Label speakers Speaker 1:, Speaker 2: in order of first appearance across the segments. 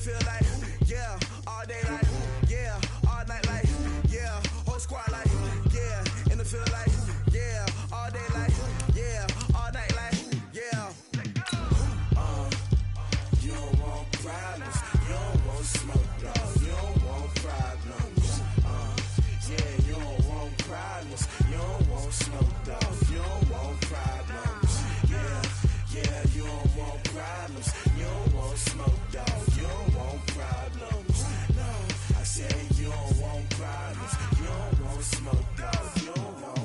Speaker 1: field like, yeah, all day like, yeah, all night like, yeah, whole squad like, yeah, in the field like, yeah, all day like, yeah, all night like, yeah. You don't want problems, you don't want smoke, dog, you don't want problems. Yeah, you don't want problems, you don't want smoke, dog, you don't want problems. Yeah, you don't want problems, you don't want smoke, dog, you don't want problems. No, I said you don't want problems, you don't want smoke, dog, you don't want.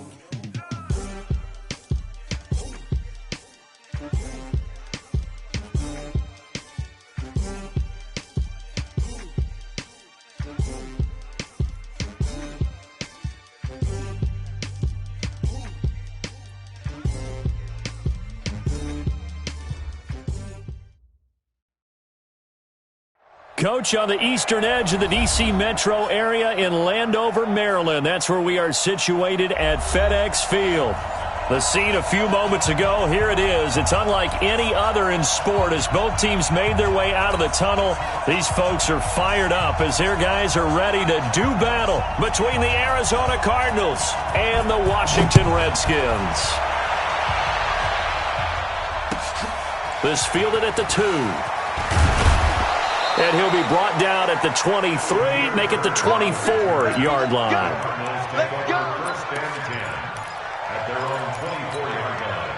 Speaker 2: Coach, on the eastern edge of the D.C. metro area in Landover, Maryland. That's where we are situated at FedEx Field. The scene a few moments ago, here it is. It's unlike any other in sport as both teams made their way out of the tunnel. These folks are fired up as their guys are ready to do battle between the Arizona Cardinals and the Washington Redskins. This fielded at the 2. And he'll be brought down at the 23, make it the 24-yard line.
Speaker 3: Let's go. First and 10 at their own 24-yard line.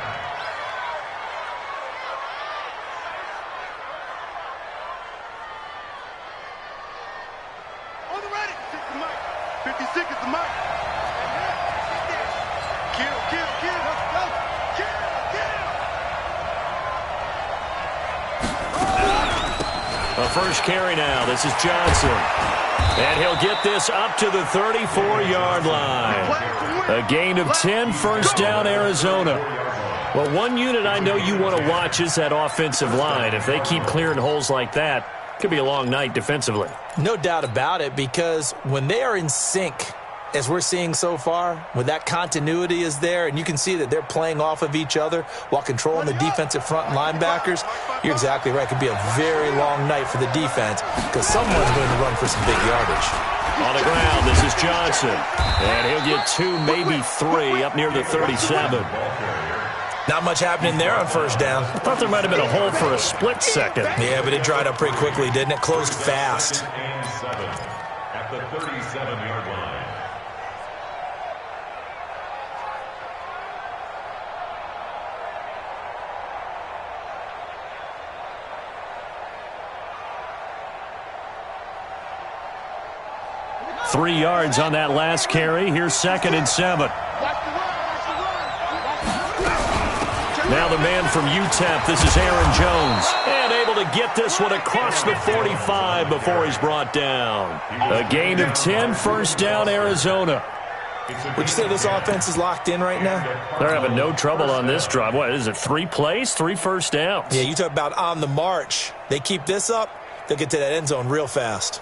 Speaker 4: On the ready. 56 is the mic. Kill. Let's go. Kill.
Speaker 2: A first carry now. This is Johnson. And he'll get this up to the 34-yard line. A gain of 10, first down, Arizona. Well, one unit I know you want to watch is that offensive line. If they keep clearing holes like that, it could be a long night defensively.
Speaker 5: No doubt about it, because when they are in sync, as we're seeing so far, when that continuity is there and you can see that they're playing off of each other while controlling the defensive front linebackers, you're exactly right. It could be a very long night for the defense because someone's going to run for some big yardage.
Speaker 2: On the ground, this is Johnson. And he'll get 2, maybe 3 up near the 37.
Speaker 5: Not much happening there on first down.
Speaker 2: I thought there might have been a hole for a split second.
Speaker 5: Yeah, but it dried up pretty quickly, didn't it? Closed fast.
Speaker 3: At the 37-yard line.
Speaker 2: Three yards on that last carry. Here's 2nd and 7. Now the man from UTEP, this is Aaron Jones. And able to get this one across the 45 before he's brought down. A gain of 10, first down, Arizona.
Speaker 5: Would you say this offense is locked in right now?
Speaker 2: They're having no trouble on this drive. What is it, 3 plays, 3 first downs?
Speaker 5: Yeah, you talk about on the march. They keep this up, they'll get to that end zone real fast.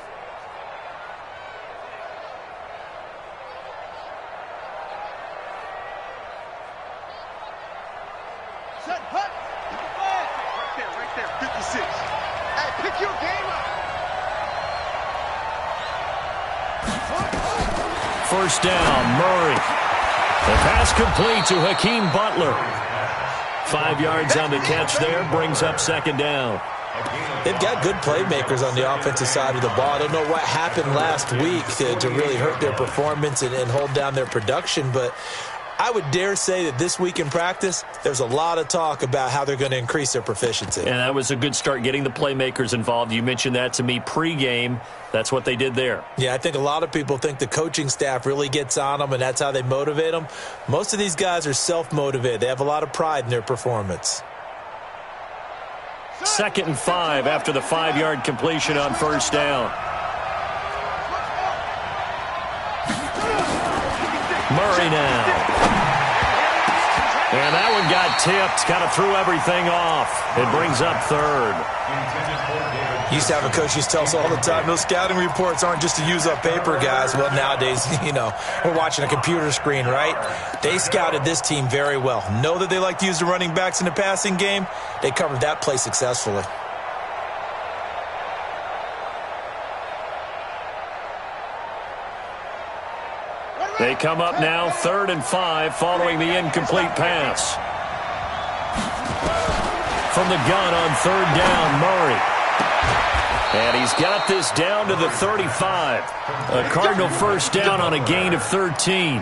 Speaker 2: First down, Murray. The pass complete to Hakeem Butler. 5 yards on the catch there, brings up 2nd down.
Speaker 5: They've got good playmakers on the offensive side of the ball. I don't know what happened last week to really hurt their performance and hold down their production, but I would dare say that this week in practice, there's a lot of talk about how they're going to increase their proficiency.
Speaker 2: And that was a good start, getting the playmakers involved. You mentioned that to me pregame. That's what they did there.
Speaker 5: Yeah, I think a lot of people think the coaching staff really gets on them, and that's how they motivate them. Most of these guys are self-motivated. They have a lot of pride in their performance.
Speaker 2: 2nd and 5 after the 5-yard completion on first down. Murray now. And that one got tipped, kind of threw everything off. It brings up 3rd.
Speaker 5: Used to have a coach used to tell us all the time, those scouting reports aren't just to use up paper, guys. Well, nowadays, we're watching a computer screen, right? They scouted this team very well. Know that they like to use the running backs in the passing game. They covered that play successfully.
Speaker 2: They come up now 3rd and 5 following the incomplete pass. From the gun on 3rd down, Murray. And he's got this down to the 35. A Cardinal first down on a gain of 13.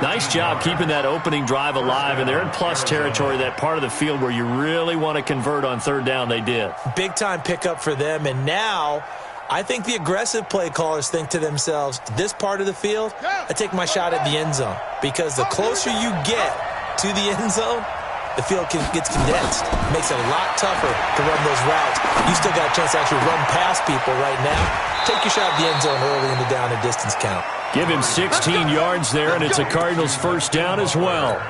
Speaker 2: Nice job keeping that opening drive alive, and they're in plus territory, that part of the field where you really want to convert on 3rd down. They did. Big-time pickup for them, and now I think the aggressive play callers think to themselves, this part of the field, I take my shot at the end zone, because the closer you get to the end zone, the field gets condensed. It makes it a lot tougher to run those routes. You still got a chance to actually run past people right now. Take your shot at the end zone early in the down and distance count. Give him 16 yards there, and it's a Cardinals first down as well.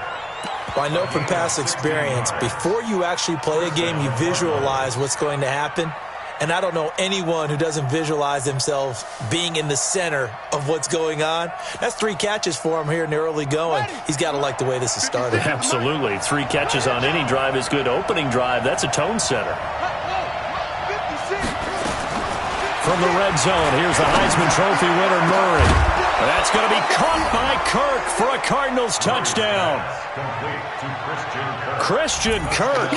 Speaker 2: Well, I know from past experience, before you actually play a game, you visualize what's going to happen. And I don't know anyone who doesn't visualize themselves being in the center of what's going on. That's 3 catches for him here in the early going. He's got to like the way this has started. Absolutely. 3 catches on any drive is good. Opening drive, that's a tone setter. From the red zone, here's the Heisman Trophy winner, Murray. That's going to be caught by Kirk for a Cardinals touchdown. Christian Kirk,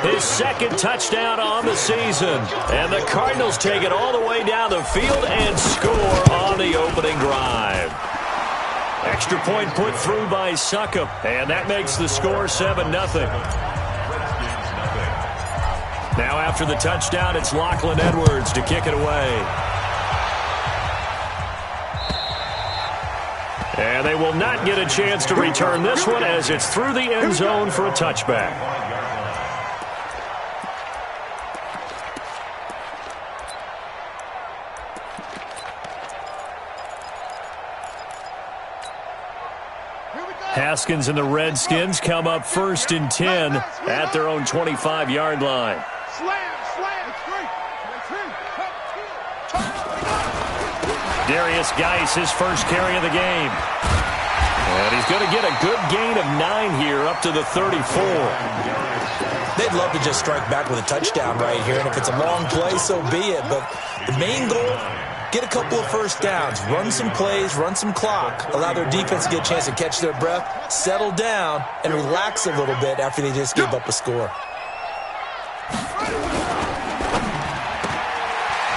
Speaker 2: his 2nd touchdown on the season. And the Cardinals take it all the way down the field and score on the opening drive. Extra point put through by Succop, and that makes the score 7-0. Now after the touchdown, it's Lachlan Edwards to kick it away. And they will not get a chance to return this one as it's through the end zone for a touchback. Haskins and the Redskins come up 1st and 10 at their own 25-yard line. Darius Geis, his first carry of the game. And he's going to get a good gain of 9 here up to the 34. They'd love to just strike back with a touchdown right here, and if it's a long play, so be it. But the main goal, get a couple of first downs, run some plays, run some clock, allow their defense to get a chance to catch their breath, settle down, and relax a little bit after they just gave up a score.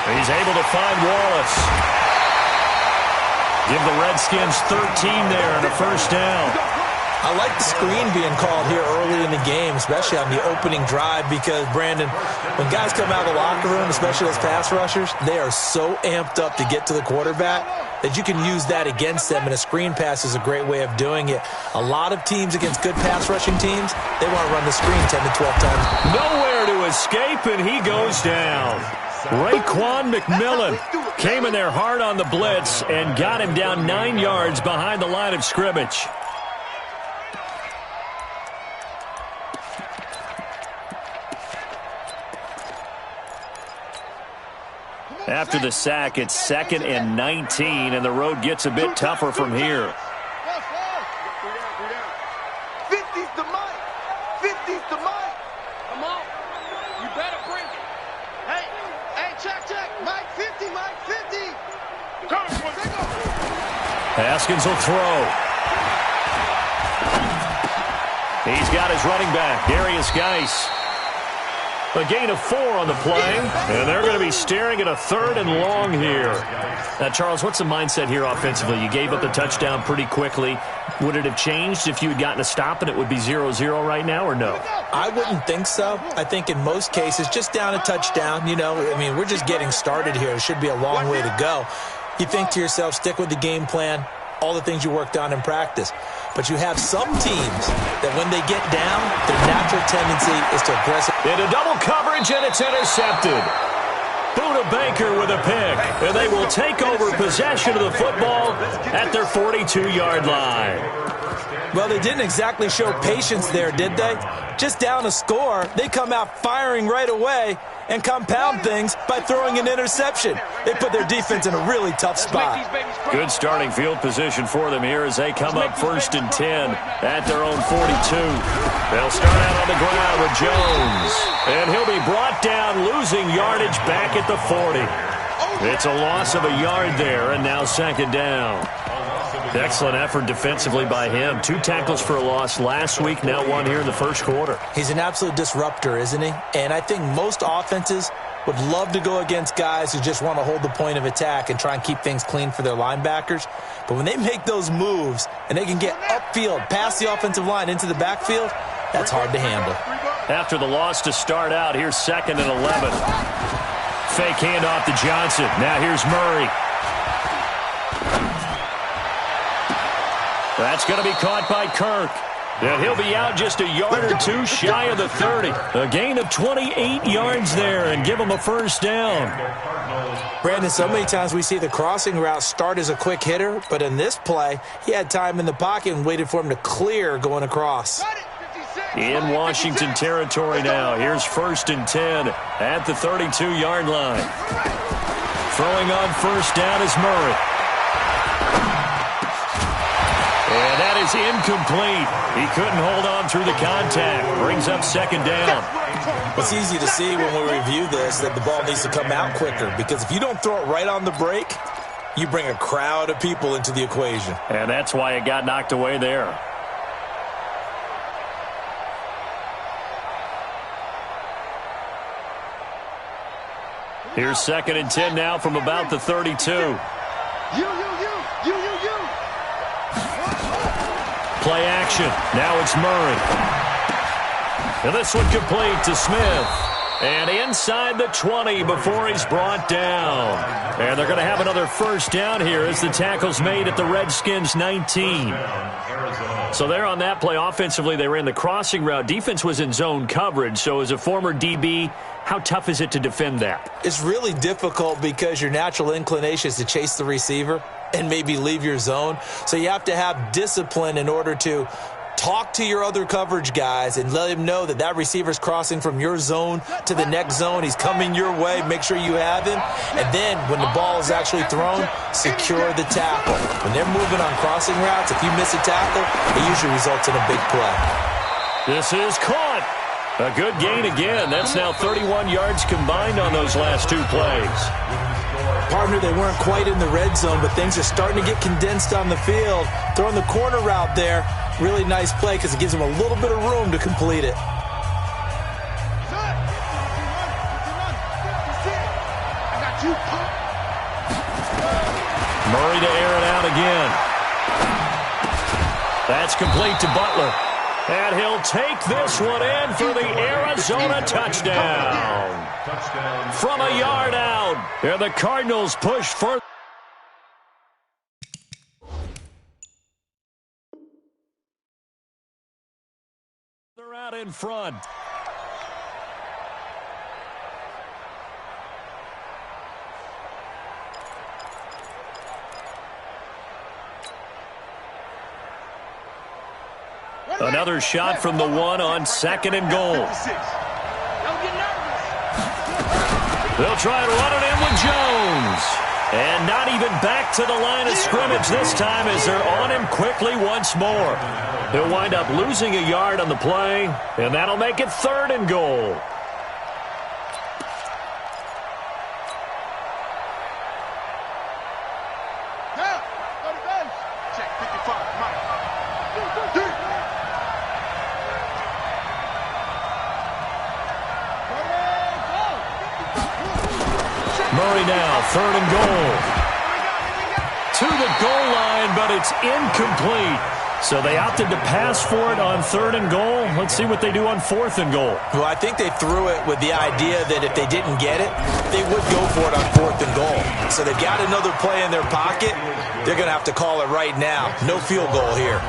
Speaker 2: He's able to find Wallace. Give the Redskins 13 there and a first down. I like the screen being called here early in the game, especially on the opening drive, because, Brandon, when guys come out of the locker room, especially as pass rushers, they are so amped up to get to the quarterback that you can use that against them, and a screen pass is a great way of doing it. A lot of teams against good pass rushing teams, they want to run the screen 10 to 12 times. Nowhere to escape, and he goes down. Raekwon McMillan came in there hard on the blitz and got him down 9 yards behind the line of scrimmage. After the sack, it's 2nd and 19, and the road gets a bit tougher from here.
Speaker 4: 50's the mic. 50's the mic. Come on. You better bring it. Hey, check. Mike 50, Mike 50.
Speaker 2: Haskins will throw. He's got his running back, Darius Geis. A gain of 4 on the play, and they're going to be staring at a 3rd and long here. Now, Charles, what's the mindset here offensively? You gave up the touchdown pretty quickly. Would it have changed if you had gotten a stop and it would be 0-0 right now, or no? I wouldn't think so. I think in most cases, just down a touchdown, we're just getting started here. It should be a long way to go. You think to yourself, stick with the game plan, all the things you worked on in practice. But you have some teams that when they get down, their natural tendency is to aggressive. Into double coverage, and it's intercepted. Buda Baker with a pick, and they will take over possession of the football at their 42-yard line. Well, they didn't exactly show patience there, did they? Just down a score, they come out firing right away and compound things by throwing an interception. They put their defense in a really tough spot. Good starting field position for them here as they come up 1st and 10 at their own 42. They'll start out on the ground with Jones, and he'll be brought down, losing yardage back at the 40. It's a loss of a yard there, and now second down. Excellent effort defensively by him. 2 tackles for a loss last week, now 1 here in the first quarter.
Speaker 5: He's an absolute disruptor, isn't he? And I think most offenses would love to go against guys who just want to hold the point of attack and try and keep things clean for their linebackers. But when they make those moves and they can get upfield, past the offensive line into the backfield, that's hard to handle.
Speaker 2: After the loss to start out, here's 2nd and 11. Fake handoff to Johnson. Now here's Murray. That's going to be caught by Kirk. And he'll be out just a yard or 2 shy of the 30. A gain of 28 yards there and give him a first down.
Speaker 5: Brandon, so many times we see the crossing route start as a quick hitter, but in this play, he had time in the pocket and waited for him to clear going across.
Speaker 2: In Washington territory now. Here's 1st and 10 at the 32-yard line. Throwing on first down is Murray. And that is incomplete. He couldn't hold on through the contact. Brings up 2nd down.
Speaker 5: It's easy to see when we review this that the ball needs to come out quicker, because if you don't throw it right on the break, you bring a crowd of people into the equation.
Speaker 2: And that's why it got knocked away there. Here's 2nd and 10 now from about the 32. Play action. Now it's Murray. And this one complete to Smith. And inside the 20 before he's brought down. And they're going to have another first down here as the tackle's made at the Redskins' 19. So there on that play, offensively, they ran the crossing route. Defense was in zone coverage. So as a former DB, how tough is it to defend that?
Speaker 5: It's really difficult because your natural inclination is to chase the receiver and maybe leave your zone. So you have to have discipline in order to talk to your other coverage guys and let him know that that receiver's crossing from your zone to the next zone. He's coming your way. Make sure you have him. And then when the ball is actually thrown, secure the tackle. When they're moving on crossing routes, if you miss a tackle, it usually results in a big play.
Speaker 2: This is caught. A good gain again. That's now 31 yards combined on those last 2 plays.
Speaker 5: Partner, they weren't quite in the red zone, but things are starting to get condensed on the field. Throwing the corner route there, really nice play because it gives them a little bit of room to complete it.
Speaker 2: Murray to air it out again. That's complete to Butler. And he'll take this one in for the Arizona touchdown. From a yard out. And the Cardinals push further. They're out in front. Another shot from the 1 on 2nd and goal. They'll try and run it in with Jones. And not even back to the line of scrimmage this time as they're on him quickly once more. He'll wind up losing a yard on the play, and that'll make it 3rd and goal. Murray now, 3rd and goal. To the goal line, but it's incomplete. So they opted to pass for it on 3rd and goal. Let's see what they do on 4th and goal.
Speaker 5: Well, I think they threw it with the idea that if they didn't get it, they would go for it on 4th and goal. So they've got another play in their pocket. They're going to have to call it right now. No field goal here.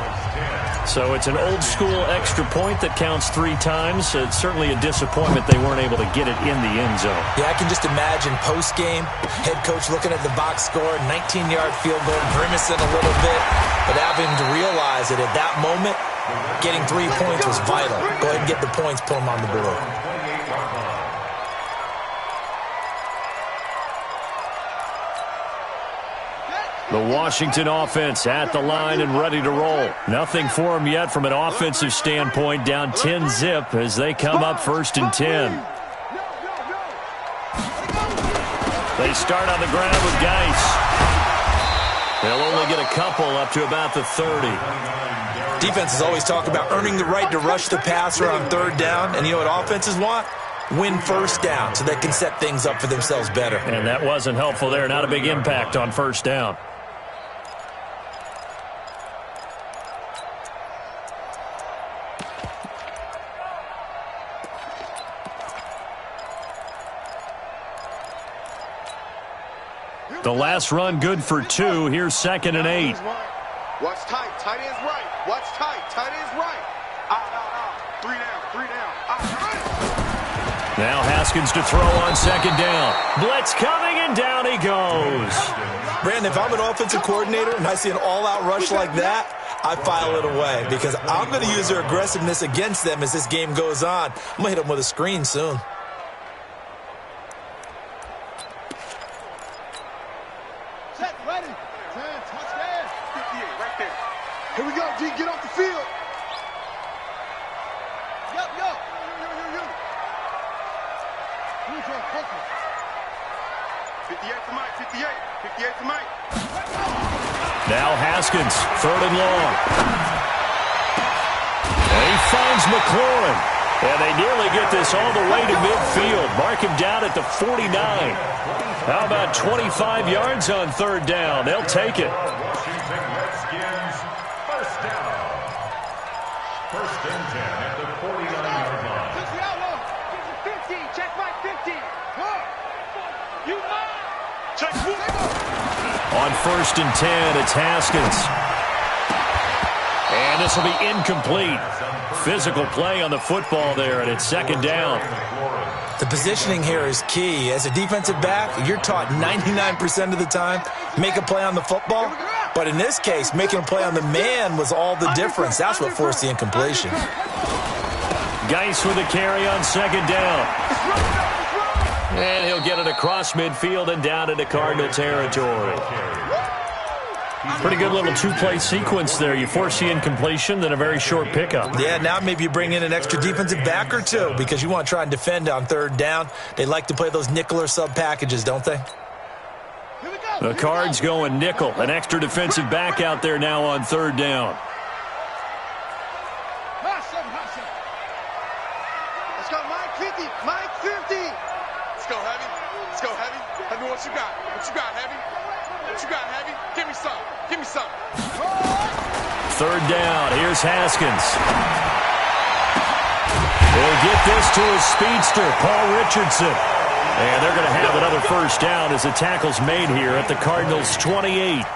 Speaker 2: So it's an old-school extra point that counts 3 times. It's certainly a disappointment they weren't able to get it in the end zone.
Speaker 5: Yeah, I can just imagine post-game, head coach looking at the box score, 19-yard field goal, grimacing a little bit, but having to realize that at that moment, getting 3 points was vital. Go ahead and get the points, put them on the board.
Speaker 2: The Washington offense at the line and ready to roll. Nothing for them yet from an offensive standpoint. Down 10-zip as they come up 1st and 10. They start on the ground with Geis. They'll only get a couple up to about the 30.
Speaker 5: Defenses always talk about earning the right to rush the passer on third down. And you know what offenses want? Win first down so they can set things up for themselves better.
Speaker 2: And that wasn't helpful there. Not a big impact on first down. The last run good for 2. Here's 2nd and 8.
Speaker 4: Watch tight. Tight end's right. Watch tight. Tight end's right. Out. 3 down.
Speaker 2: Now Haskins to throw on 2nd down. Blitz coming, and down he goes.
Speaker 5: Brandon, if I'm an offensive coordinator and I see an all-out rush like that, I file it away because I'm going to use their aggressiveness against them as this game goes on. I'm going to hit them with a screen soon.
Speaker 4: Here we go, D. Get off the field. Yo. 58 to Mike. 58 to Mike.
Speaker 2: Now Haskins, 3rd and long. And he finds McLaurin. And they nearly get this all the way to midfield. Mark him down at the 49. How about 25 yards on 3rd down? They'll take it.
Speaker 3: First and 10 at the 49-yard line.
Speaker 4: 50. Check my 50. You check.
Speaker 2: On 1st and 10, it's Haskins. And this will be incomplete. Physical play on the football there, and it's 2nd down.
Speaker 5: The positioning here is key. As a defensive back, you're taught 99% of the time, make a play on the football. But in this case, making a play on the man was all the difference. That's what forced the incompletion.
Speaker 2: Geis with a carry on 2nd down. And he'll get it across midfield and down into Cardinal territory. Pretty good little 2-play sequence there. You force the incompletion, then a very short pickup.
Speaker 5: Yeah, now maybe you bring in an extra defensive back or two because you want to try and defend on 3rd down. They like to play those nickel or sub packages, don't they?
Speaker 2: The Cards going nickel. An extra defensive back out there now on 3rd down.
Speaker 4: Let's go, Mike 50. Mike 50. Let's go, Heavy. Let's go, Heavy. Heavy, what you got? What you got, Heavy? What you got, Heavy? Give me some. Give me some.
Speaker 2: 3rd down. Here's Haskins. He'll get this to his speedster, Paul Richardson. And they're going to have another first down as the tackle's made here at the Cardinals' 28.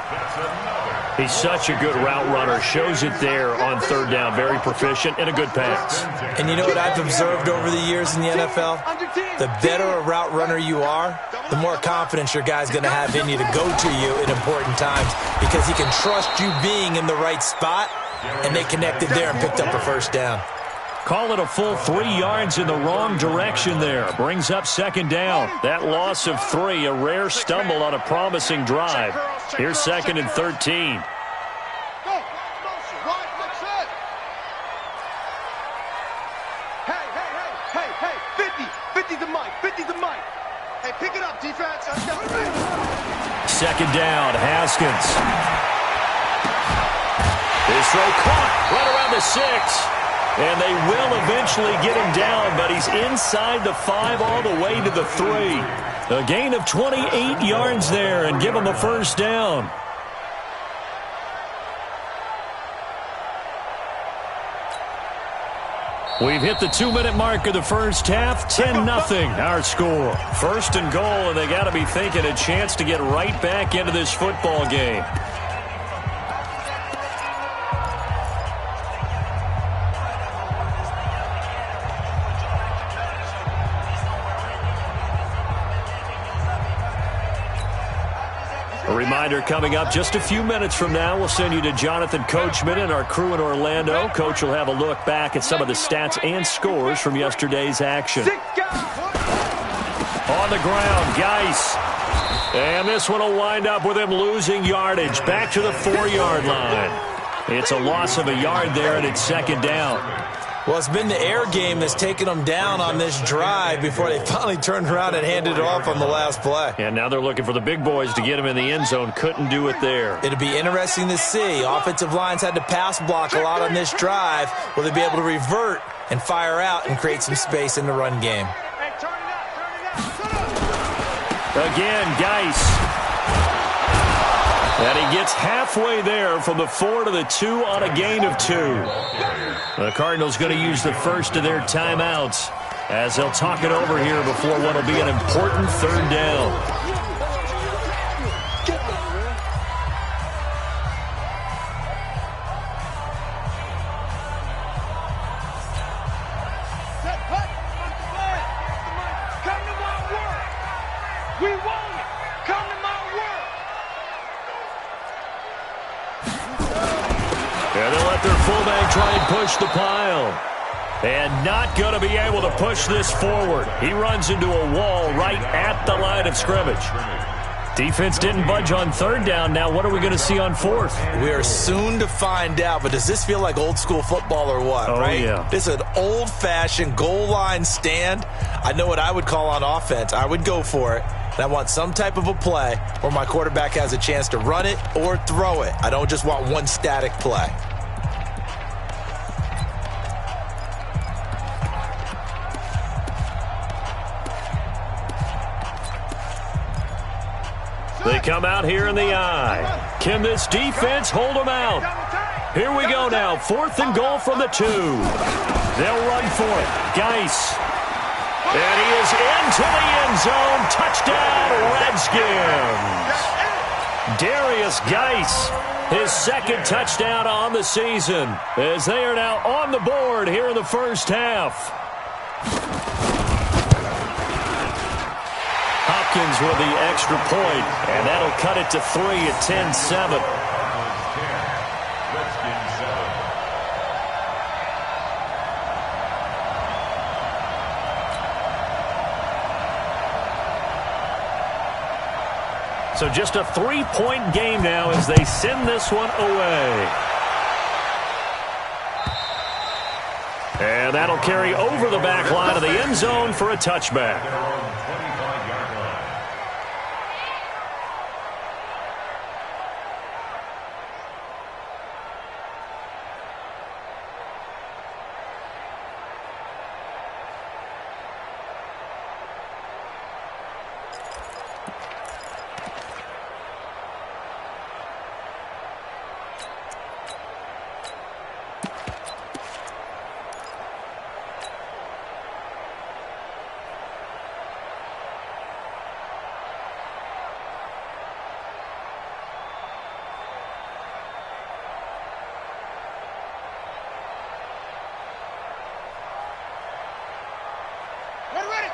Speaker 2: He's such a good route runner. Shows it there on 3rd down. Very proficient and a good pass.
Speaker 5: And you know what I've observed over the years in the NFL? The better a route runner you are, the more confidence your guy's going to have in you to go to you in important times because he can trust you being in the right spot, and they connected there and picked up a first down.
Speaker 2: Call it a full 3 yards in the wrong direction there. Brings up 2nd down. That loss of 3, a rare stumble on a promising drive. Here's 2nd and 13.
Speaker 4: Hey, 50 to Mike. 50 to Mike. Hey, pick it up, defense.
Speaker 2: 2nd down, Haskins. His throw caught right around the 6. And they will eventually get him down, but he's inside the 5 all the way to the 3. A gain of 28 yards there and give him a first down. We've hit the 2-minute mark of the first half. 10-0 our score. 1st and goal, and they got to be thinking a chance to get right back into this football game. A reminder coming up just a few minutes from now, we'll send you to Jonathan Coachman and our crew in Orlando. Coach will have a look back at some of the stats and scores from yesterday's action. On the ground, Geis. And this one will wind up with him losing yardage back to the 4-yard line. It's a loss of a yard there, and it's 2nd down.
Speaker 5: Well, it's been the air game that's taken them down on this drive before they finally turned around and handed it off on the last play.
Speaker 2: And now they're looking for the big boys to get him in the end zone. Couldn't do it there.
Speaker 5: It'll be interesting to see. Offensive lines had to pass block a lot on this drive. Will they be able to revert and fire out and create some space in the run game?
Speaker 2: Again, Geis. And he gets halfway there from the 4 to the 2 on a gain of 2. The Cardinals going to use the first of their timeouts as they'll talk it over here before what will be an important third down. Push the pile. And not going to be able to push this forward. He runs into a wall right at the line of scrimmage. Defense didn't budge on third down. Now what are we going to see on fourth?
Speaker 5: We are soon to find out, but does this feel like old school football or what?
Speaker 2: Oh,
Speaker 5: right?
Speaker 2: Yeah.
Speaker 5: This is an old-fashioned goal line stand. I know what I would call on offense. I would go for it. And I want some type of a play where my quarterback has a chance to run it or throw it. I don't just want one static play.
Speaker 2: They come out here in the eye. Can this defense hold them out? Here we go now. 4th and goal from the 2. They'll run for it. Geis. And he is into the end zone. Touchdown, Redskins. Darius Geis, his second touchdown on the season, as they are now on the board here in the first half. Hopkins with the extra point, and that'll cut it to 3 at 10-7. So just a 3-point game now as they send this one away. And that'll carry over the back line of the end zone for a touchback.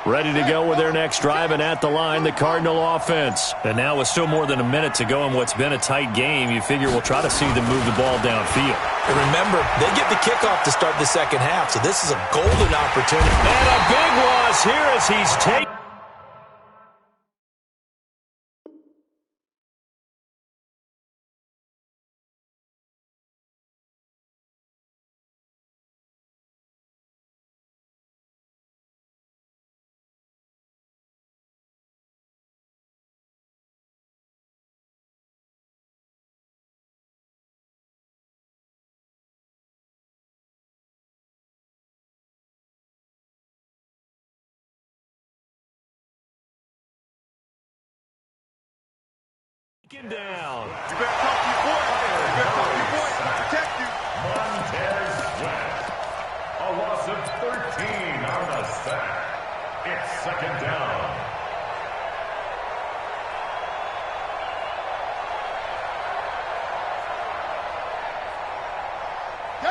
Speaker 2: Ready to go with their next drive, and at the line, the Cardinal offense. And now with still more than a minute to go in what's been a tight game, you figure we'll try to see them move the ball downfield.
Speaker 5: And remember, they get the kickoff to start the second half, so this is a golden opportunity.
Speaker 2: And a big loss here as he's taken. Down.
Speaker 4: You better talk to your boy. You better talk to your boy. I'll protect you.
Speaker 3: Montez Sweat. A loss of 13 on the sack. It's second down.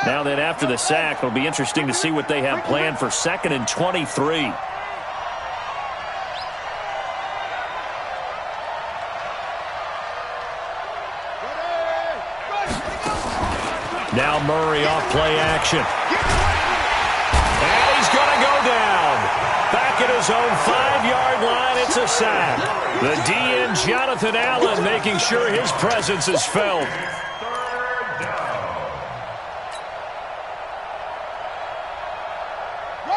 Speaker 2: Now that after the sack, it'll be interesting to see what they have planned for 2nd and 23. Now Murray off play action. And he's going to go down. Back at his own 5-yard line, it's a sack. The DN, Jonathan Allen, making sure his presence is felt.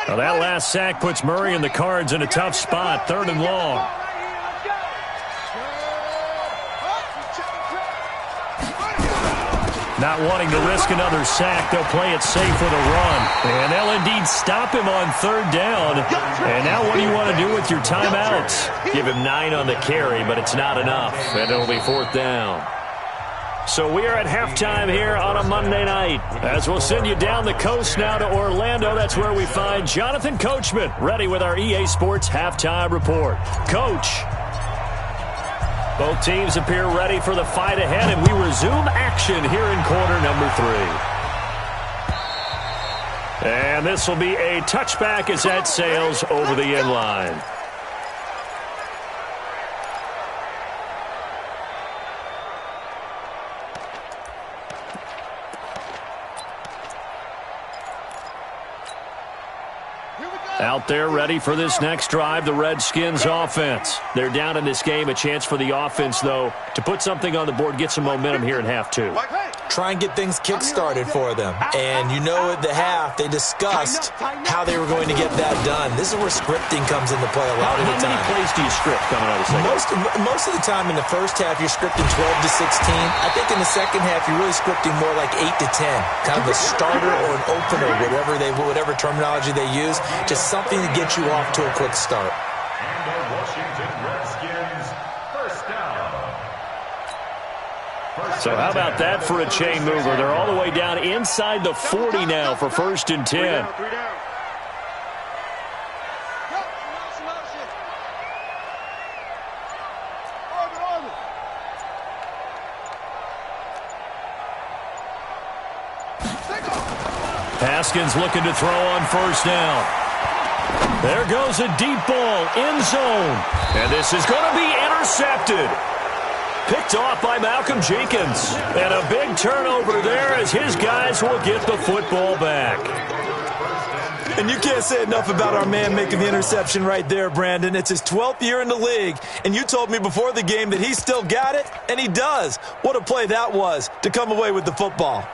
Speaker 2: Well, that last sack puts Murray and the Cards in a tough spot, 3rd and long. Not wanting to risk another sack, they'll play it safe with a run. And they'll indeed stop him on 3rd down. And now what do you want to do with your timeouts? Give him 9 on the carry, but it's not enough. And it'll be 4th down. So we are at halftime here on a Monday night. As we'll send you down the coast now to Orlando. That's where we find Jonathan Coachman, ready with our EA Sports Halftime Report. Coach. Both teams appear ready for the fight ahead, and we resume action here in quarter number 3. And this will be a touchback as that sails over the end line. Out there ready for this next drive, the Redskins offense. They're down in this game. A chance for the offense, though, to put something on the board, get some momentum here in half 2.
Speaker 5: Try and get things kick-started for them. And you know at the half, they discussed how they were going to get that done. This is where scripting comes into play a lot of the time.
Speaker 2: How many plays do you script coming out of the second?
Speaker 5: Most of the time in the first half, you're scripting 12 to 16. I think in the second half, you're really scripting more like 8 to 10. Kind of a starter or an opener, whatever terminology they use. Just something to get you off to a quick start.
Speaker 3: And the Washington Redskins, first down.
Speaker 2: So how about that for a chain mover? They're all the way down inside the 40 now for 1st and 10. Haskins looking to throw on 1st down. There goes a deep ball, end zone. And this is going to be intercepted. Picked off by Malcolm Jenkins. And a big turnover there as his guys will get the football back.
Speaker 5: And you can't say enough about our man making the interception right there, Brandon. It's his 12th year in the league, and you told me before the game that he still got it, and he does. What a play that was to come away with the football.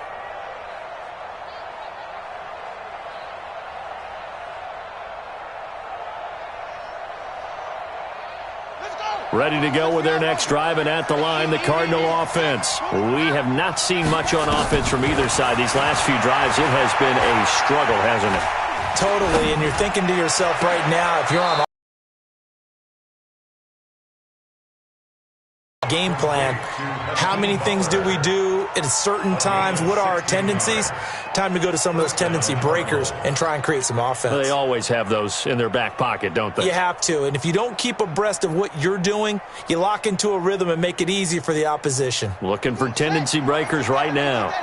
Speaker 2: Ready to go with their next drive, and at the line, the Cardinal offense. We have not seen much on offense from either side. These last few drives, it has been a struggle, hasn't it?
Speaker 5: Totally, and you're thinking to yourself right now, if you're on game plan, how many things do we do at certain times? What are our tendencies? Time to go to some of those tendency breakers and try and create some offense.
Speaker 2: Well, they always have those in their back pocket, don't they?
Speaker 5: You have to, and if you don't keep abreast of what you're doing, you lock into a rhythm and make it easy for the opposition.
Speaker 2: Looking for tendency breakers right now.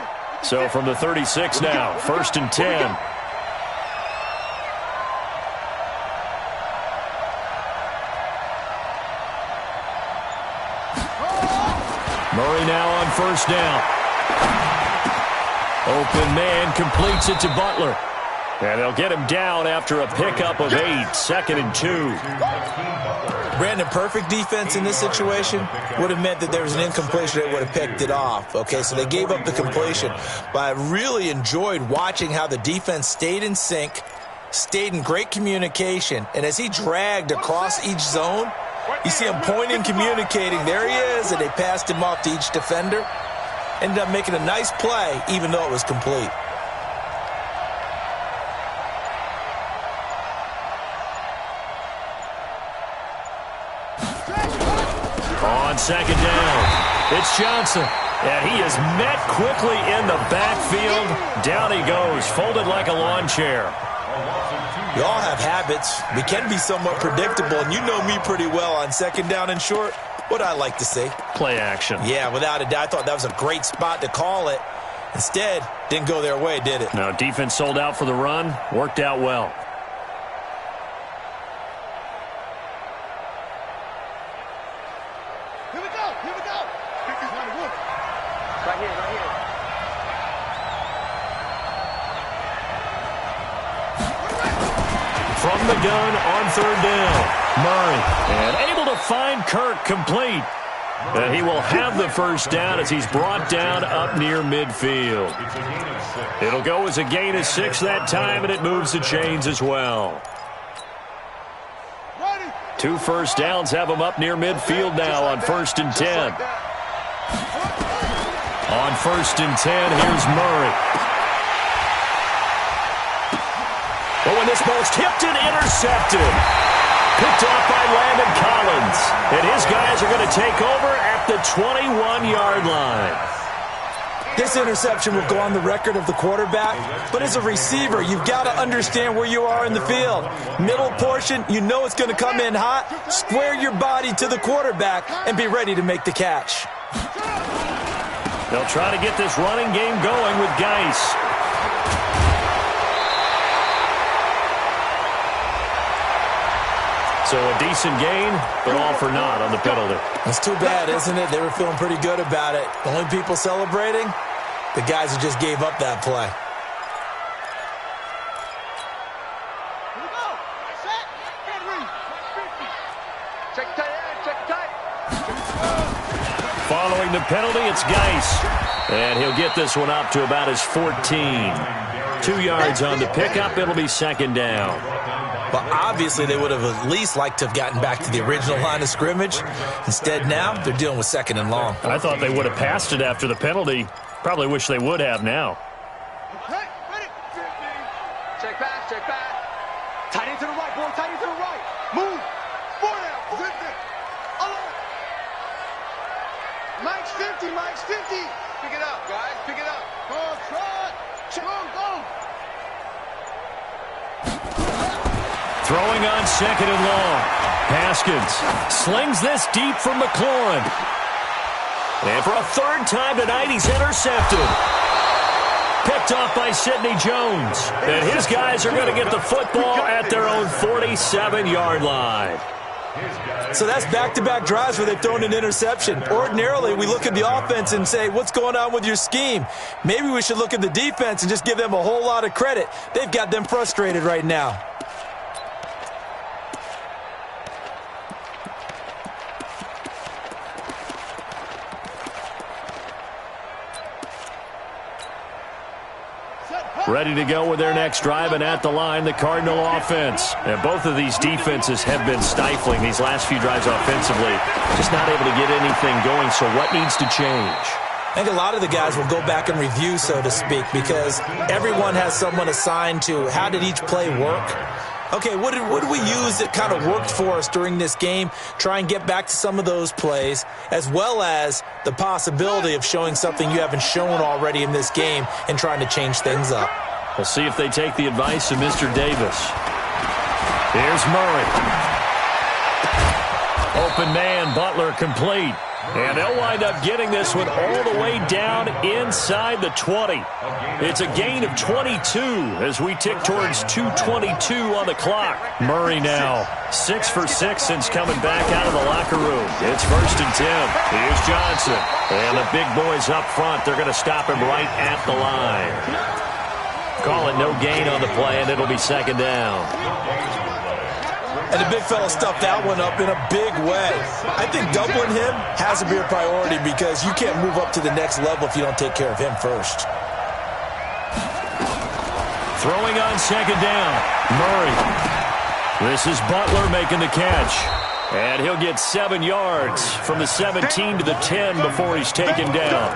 Speaker 2: So from the 36 now, 1st and 10. Murray now on 1st down. Open man completes it to Butler. And they'll get him down after a pickup of 8, 2nd and 2.
Speaker 5: Brandon, perfect defense in this situation would have meant that there was an incompletion that would have picked it off. Okay, so they gave up the completion. But I really enjoyed watching how the defense stayed in sync, stayed in great communication, and as he dragged across each zone, you see him pointing, communicating. There he is, and they passed him off to each defender. Ended up making a nice play, even though it was complete.
Speaker 2: On 2nd down, it's Johnson. And he is met quickly in the backfield. Down he goes, folded like a lawn chair.
Speaker 5: We all have habits. We can be somewhat predictable, and you know me pretty well on 2nd down and short. What I like to see.
Speaker 2: Play action.
Speaker 5: Yeah, without a doubt. I thought that was a great spot to call it. Instead, didn't go their way, did it?
Speaker 2: No, defense sold out for the run. Worked out well.
Speaker 4: Here we go. Here we go. Right here, right here.
Speaker 2: From the gun on 3rd down, Murray. And able to find Kirk complete. And he will have the first down as he's brought down up near midfield. It'll go as a gain of 6 that time, and it moves the chains as well. 2 first downs have him up near midfield now on 1st and 10. On 1st and 10, here's Murray. But when this ball's tipped and intercepted. Picked off by Landon Collins. And his guys are going to take over at the 21-yard line.
Speaker 5: This interception will go on the record of the quarterback, but as a receiver, you've got to understand where you are in the field. Middle portion, you know it's going to come in hot. Square your body to the quarterback and be ready to make the catch.
Speaker 2: They'll try to get this running game going with Geis. So a decent gain, but all for naught on the penalty.
Speaker 5: It's too bad, isn't it? They were feeling pretty good about it. The only people celebrating, the guys who just gave up that play.
Speaker 4: Here we go. Set. Henry. Check tight. Check tight.
Speaker 2: Following the penalty, it's Geis. And he'll get this one up to about his 14. 2 yards on the pickup. It'll be 2nd down.
Speaker 5: Well, obviously, they would have at least liked to have gotten back to the original line of scrimmage. Instead, now, they're dealing with 2nd and long.
Speaker 2: I thought they would have passed it after the penalty. Probably wish they would have now.
Speaker 4: Hey, ready. Check pass, check pass. Tight end to the right, boy. Tight end to the right. Move. 4 now. 50. Alone. Mike's 50. Mike's 50. Pick it up, guys. Pick it up. Go, trot. Go.
Speaker 2: Throwing on 2nd and long. Haskins slings this deep from McLaurin. And for a 3rd time tonight, he's intercepted. Picked off by Sidney Jones. And his guys are going to get the football at their own 47-yard line.
Speaker 5: So that's back-to-back drives where they've thrown an interception. Ordinarily, we look at the offense and say, what's going on with your scheme? Maybe we should look at the defense and just give them a whole lot of credit. They've got them frustrated right now.
Speaker 2: Ready to go with their next drive, and at the line, the Cardinal offense. And both of these defenses have been stifling these last few drives offensively. Just not able to get anything going, so what needs to change?
Speaker 5: I think a lot of the guys will go back and review, so to speak, because everyone has someone assigned to how did each play work. Okay, what did we use that kind of worked for us during this game? Try and get back to some of those plays, as well as the possibility of showing something you haven't shown already in this game and trying to change things up.
Speaker 2: We'll see if they take the advice of Mr. Davis. Here's Murray. Open man, Butler complete. And they'll wind up getting this one all the way down inside the 20. It's a gain of 22 as we tick towards 2:22 on the clock. Murray now 6 for 6 since coming back out of the locker room. It's 1st and 10. Here's Johnson. And the big boys up front, they're going to stop him right at the line. Call it no gain on the play, and it'll be 2nd down.
Speaker 5: And the big fella stuffed that one up in a big way. I think doubling him has to be a priority because you can't move up to the next level if you don't take care of him first.
Speaker 2: Throwing on 2nd down, Murray. This is Butler making the catch. And he'll get 7 yards from the 17 to the 10 before he's taken down.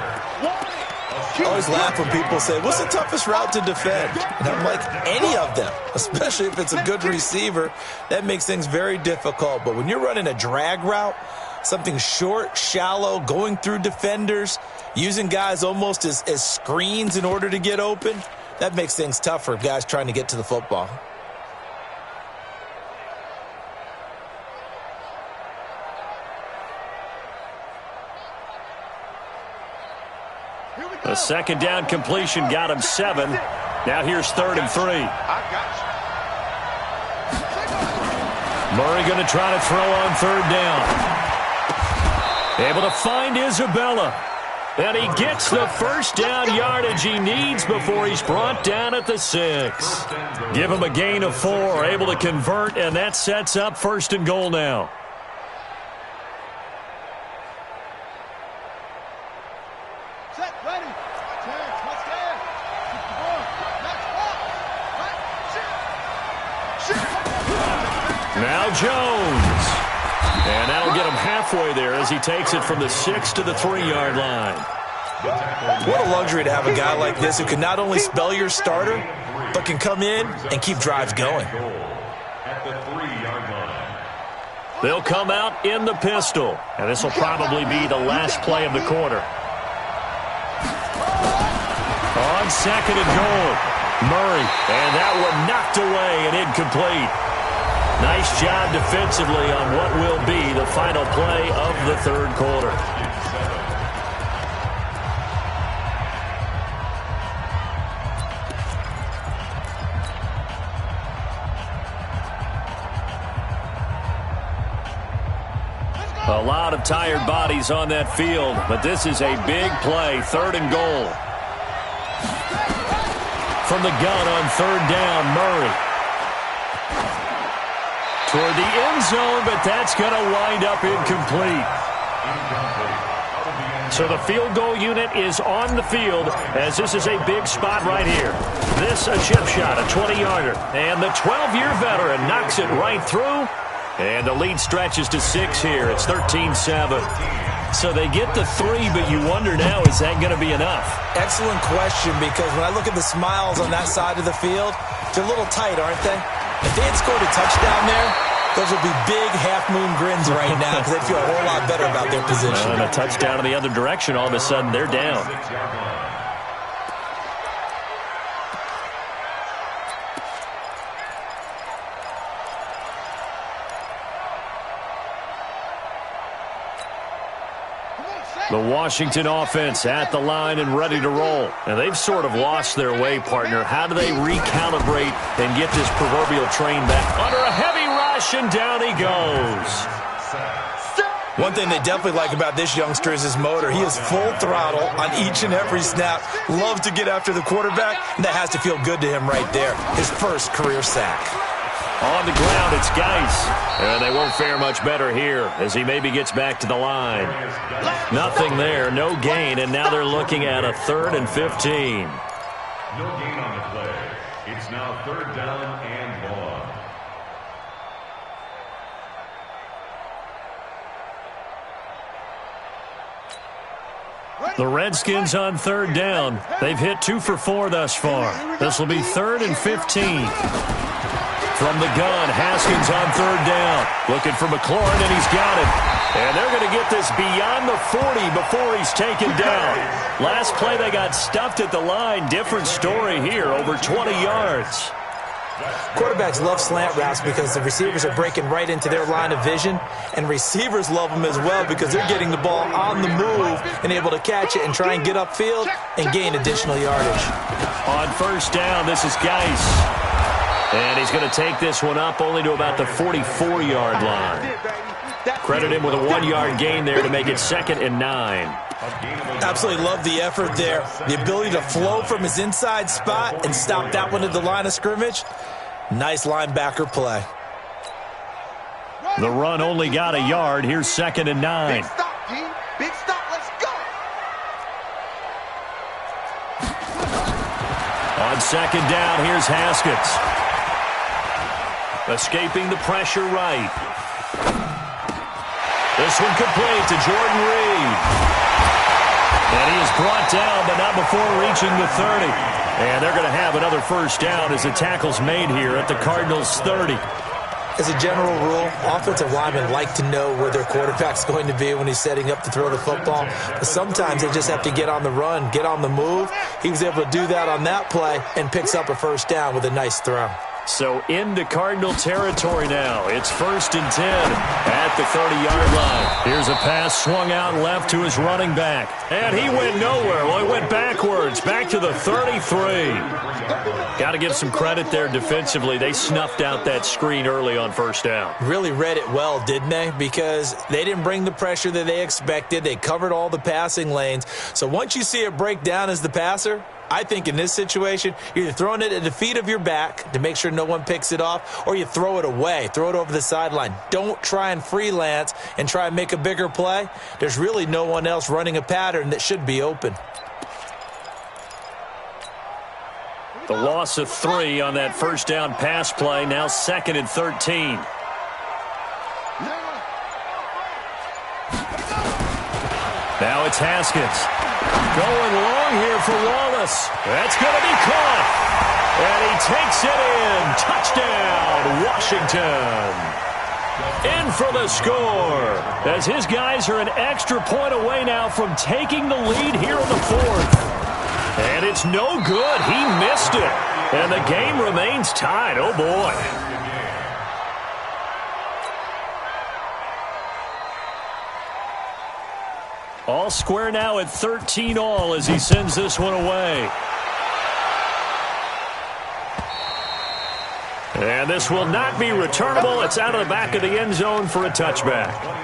Speaker 5: I always laugh when people say, what's the toughest route to defend? And I'm like, any of them, especially if it's a good receiver. That makes things very difficult. But when you're running a drag route, something short, shallow, going through defenders, using guys almost as screens in order to get open, that makes things tough for guys trying to get to the football.
Speaker 2: A 2nd down completion got him 7. Now here's 3rd and 3. Murray going to try to throw on 3rd down. Able to find Isabella. And he gets the 1st down yardage he needs before he's brought down at the 6. Give him a gain of 4. Able to convert, and that sets up 1st and goal now. Now Jones. And that'll get him halfway there as he takes it from the 6 to the 3-yard line.
Speaker 5: What a luxury to have a guy like this who can not only spell your starter, but can come in and keep drives going.
Speaker 3: At the 3-yard line.
Speaker 2: They'll come out in the pistol, and this will probably be the last play of the quarter. On 2nd and goal, Murray, and that one knocked away and incomplete. Nice job defensively on what will be the final play of the third quarter. A lot of tired bodies on that field, but this is a big play, 3rd and goal. From the gun on 3rd down, Murray. Toward the end zone, but that's going to wind up incomplete. So the field goal unit is on the field as this is a big spot right here. This a chip shot, a 20-yarder. And the 12-year veteran knocks it right through. And the lead stretches to 6 here. It's 13-7. So they get the 3, but you wonder now, is that going to be enough?
Speaker 5: Excellent question, because when I look at the smiles on that side of the field, they're a little tight, aren't they? If they had scored a touchdown there, those would be big half-moon grins right now because they feel a whole lot better about their position.
Speaker 2: And a touchdown in the other direction, all of a sudden they're down. The Washington offense at the line and ready to roll. And they've sort of lost their way, partner. How do they recalibrate and get this proverbial train back? Under a heavy rush, and down he goes.
Speaker 5: One thing they definitely like about this youngster is his motor. He is full throttle on each and every snap. Loves to get after the quarterback, and that has to feel good to him right there. His first career sack.
Speaker 2: On the ground, it's Geis. And they won't fare much better here as he maybe gets back to the line. Nothing there, no gain, and now they're looking at a 3rd and 15.
Speaker 3: No gain on the play. It's now 3rd down and long.
Speaker 2: The Redskins on 3rd down. They've hit 2 for 4 thus far. This will be 3rd and 15. From the gun, Haskins on 3rd down. Looking for McLaurin, and he's got him. And they're going to get this beyond the 40 before he's taken down. Last play, they got stuffed at the line. Different story here, over 20 yards.
Speaker 5: Quarterbacks love slant routes because the receivers are breaking right into their line of vision, and receivers love them as well because they're getting the ball on the move and able to catch it and try and get upfield and gain additional yardage.
Speaker 2: On 1st down, this is Geis. And he's going to take this one up only to about the 44-yard line. Credit him with a 1-yard gain there to make it 2nd and 9.
Speaker 5: Absolutely love the effort there. The ability to flow from his inside spot and stop that one at the line of scrimmage. Nice linebacker play.
Speaker 2: The run only got a yard. Here's 2nd and 9.
Speaker 4: Big stop, G. Big stop. Let's go.
Speaker 2: On 2nd down, here's Haskins. Escaping the pressure right. This one complete to Jordan Reed. And he is brought down, but not before reaching the 30. And they're going to have another 1st down as the tackle's made here at the Cardinals' 30.
Speaker 5: As a general rule, offensive linemen like to know where their quarterback's going to be when he's setting up to throw the football. But sometimes they just have to get on the run, get on the move. He was able to do that on that play and picks up a 1st down with a nice throw.
Speaker 2: So into Cardinal territory now. It's 1st and 10 at the 30-yard line. Here's a pass swung out left to his running back. And he went nowhere. Well, he went backwards, back to the 33. Got to give some credit there defensively. They snuffed out that screen early on 1st down.
Speaker 5: Really read it well, didn't they? Because they didn't bring the pressure that they expected. They covered all the passing lanes. So once you see it break down as the passer, I think in this situation, you're either throwing it at the feet of your back to make sure no one picks it off, or you throw it away, throw it over the sideline. Don't try and freelance and try and make a bigger play. There's really no one else running a pattern that should be open.
Speaker 2: The loss of 3 on that first down pass play. Now 2nd and 13. Now it's Haskins. Going long here for Wallace. That's going to be caught. And he takes it in. Touchdown, Washington. In for the score. As his guys are an extra point away now from taking the lead here in the 4th. And it's no good. He missed it. And the game remains tied. Oh, boy. All square now at 13 all as he sends this one away. And this will not be returnable. It's out of the back of the end zone for a touchback.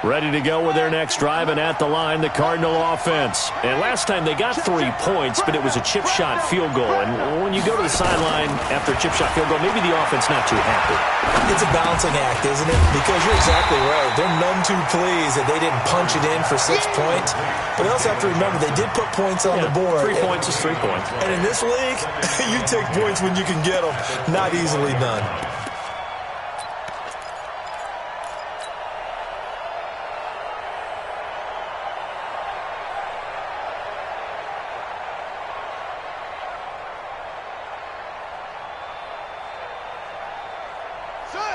Speaker 2: Ready to go with their next drive, and at the line, the Cardinal offense. And last time they got 3 points, but it was a chip shot field goal. And when you go to the sideline after a chip shot field goal, maybe the offense not too happy.
Speaker 5: It's a balancing act, isn't it? Because you're exactly right. They're none too pleased that they didn't punch it in for 6 points. But they also have to remember they did put points on the board.
Speaker 2: 3 points is 3 points.
Speaker 5: And in this league, you take points when you can get them. Not easily done.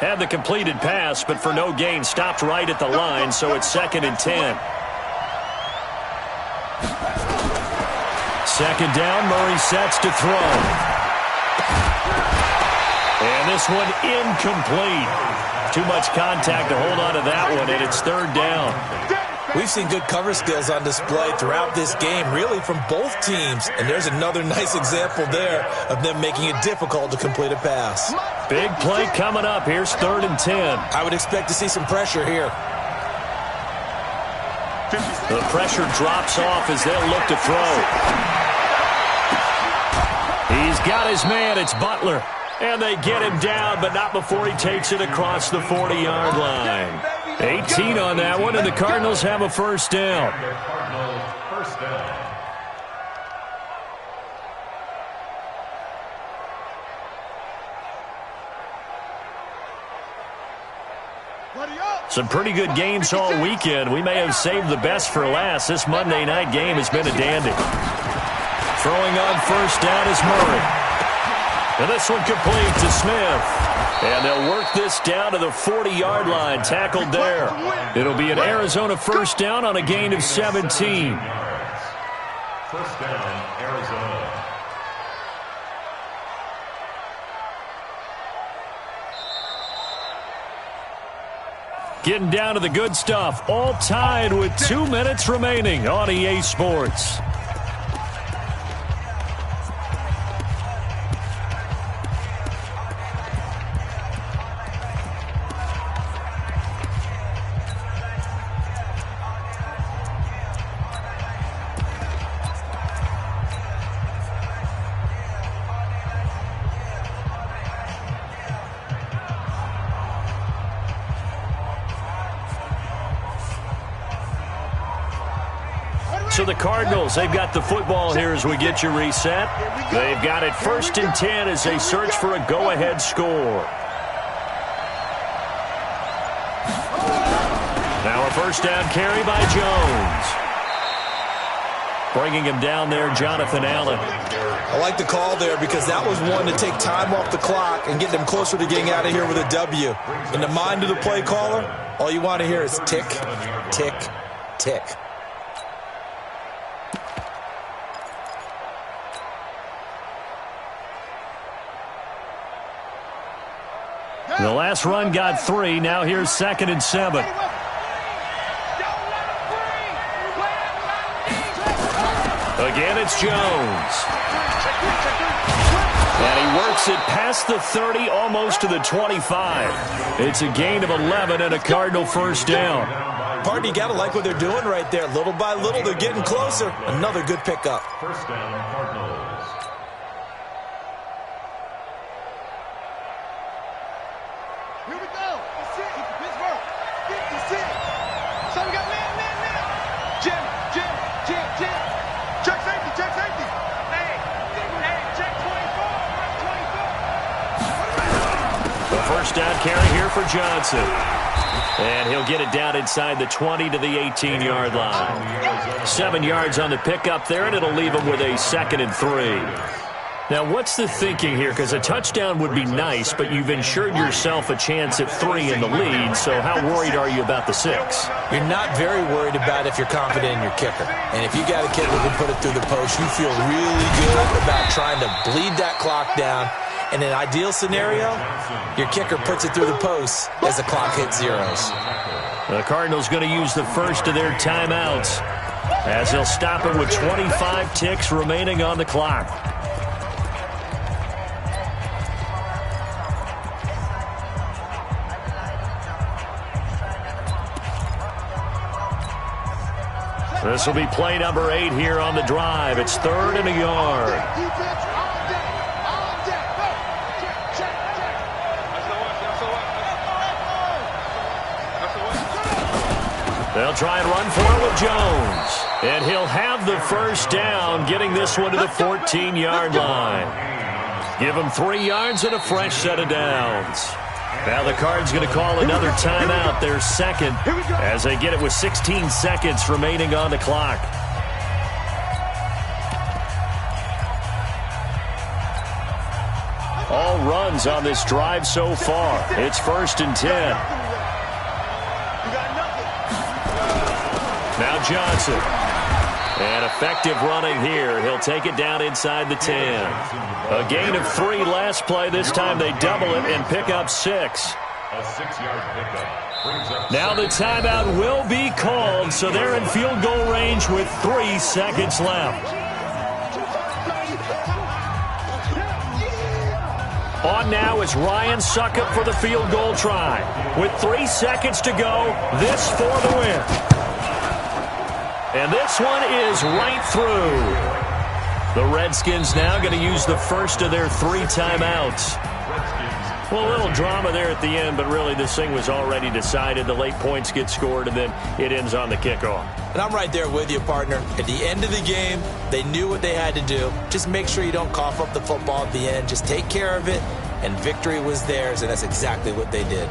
Speaker 2: Had the completed pass, but for no gain, stopped right at the line, so it's 2nd and 10. 2nd down, Murray sets to throw. And this one incomplete. Too much contact to hold on to that one, and it's 3rd down.
Speaker 5: We've seen good cover skills on display throughout this game, really from both teams. And there's another nice example there of them making it difficult to complete a pass.
Speaker 2: Big play coming up. Here's 3rd and 10.
Speaker 5: I would expect to see some pressure here.
Speaker 2: The pressure drops off as they'll look to throw. He's got his man. It's Butler. And they get him down, but not before he takes it across the 40-yard line. 18 on that one, and the Cardinals have a first down. Some pretty good games all weekend. We may have saved the best for last. This Monday night game has been a dandy. Throwing on first down is Murray. And this one complete to Smith. And they'll work this down to the 40-yard line. Tackled there. It'll be an Arizona first down on a gain of 17.
Speaker 3: First down, Arizona.
Speaker 2: Getting down to the good stuff. All tied with 2 minutes remaining on EA Sports. So the Cardinals, they've got the football here as we get you reset. They've got it 1st and 10 as they search for a go-ahead score. Now a first down carry by Jones. Bringing him down there, Jonathan Allen.
Speaker 5: I like the call there because that was one to take time off the clock and get them closer to getting out of here with a W. In the mind of the play caller, all you want to hear is tick, tick, tick.
Speaker 2: The last run got 3. Now here's 2nd and 7. Again, it's Jones. And he works it past the 30, almost to the 25. It's a gain of 11 and a Cardinal first down.
Speaker 5: Partner, you got to like what they're doing right there. Little by little, they're getting closer. Another good pickup.
Speaker 3: First down, Cardinals.
Speaker 4: Here we go. That's it. Pittsburgh. 56. So we got man. Jim. Check safety. Hey, check 24.
Speaker 2: The first down carry here for Johnson. And he'll get it down inside the 20 to the 18-yard line. 7 yards on the pickup there, and it'll leave him with a 2nd and 3. Now, what's the thinking here? Because a touchdown would be nice, but you've ensured yourself a chance at 3 in the lead, so how worried are you about the 6?
Speaker 5: You're not very worried about if you're confident in your kicker. And if you got a kicker who can put it through the post, you feel really good about trying to bleed that clock down. In an ideal scenario, your kicker puts it through the post as the clock hits zeros.
Speaker 2: The Cardinals going to use the first of their timeouts as he'll stop it with 25 ticks remaining on the clock. This will be play number 8 here on the drive. It's 3rd and a yard. They'll try and run for it with Jones. And he'll have the first down, getting this one to the 14-yard line. Give him 3 yards and a fresh set of downs. Now the Cards going to call another timeout, their second, as they get it with 16 seconds remaining on the clock. All runs on this drive so far. It's 1st and 10. Now Johnson. And effective running here. He'll take it down inside the 10. A gain of 3 last play. This time they double it and pick up 6.
Speaker 3: A 6-yard pickup.
Speaker 2: Now the timeout will be called, so they're in field goal range with 3 seconds left. On now is Ryan Suckup for the field goal try. With 3 seconds to go, this for the win. And this one is right through. The Redskins now going to use the first of their 3 timeouts. Well, a little drama there at the end, but really this thing was already decided. The late points get scored, and then it ends on the kickoff.
Speaker 5: And I'm right there with you, partner. At the end of the game, they knew what they had to do. Just make sure you don't cough up the football at the end. Just take care of it, and victory was theirs, and that's exactly what they did.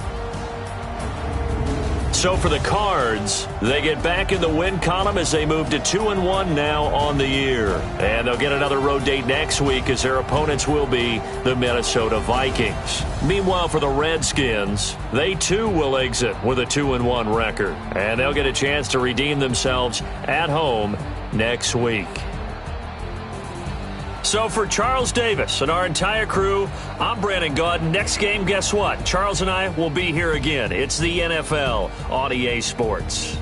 Speaker 2: So for the Cards, they get back in the win column as they move to 2-1 now on the year. And they'll get another road date next week as their opponents will be the Minnesota Vikings. Meanwhile, for the Redskins, they too will exit with a 2-1 record. And they'll get a chance to redeem themselves at home next week. So for Charles Davis and our entire crew, I'm Brandon Gaudin. Next game, guess what? Charles and I will be here again. It's the NFL on EA Sports.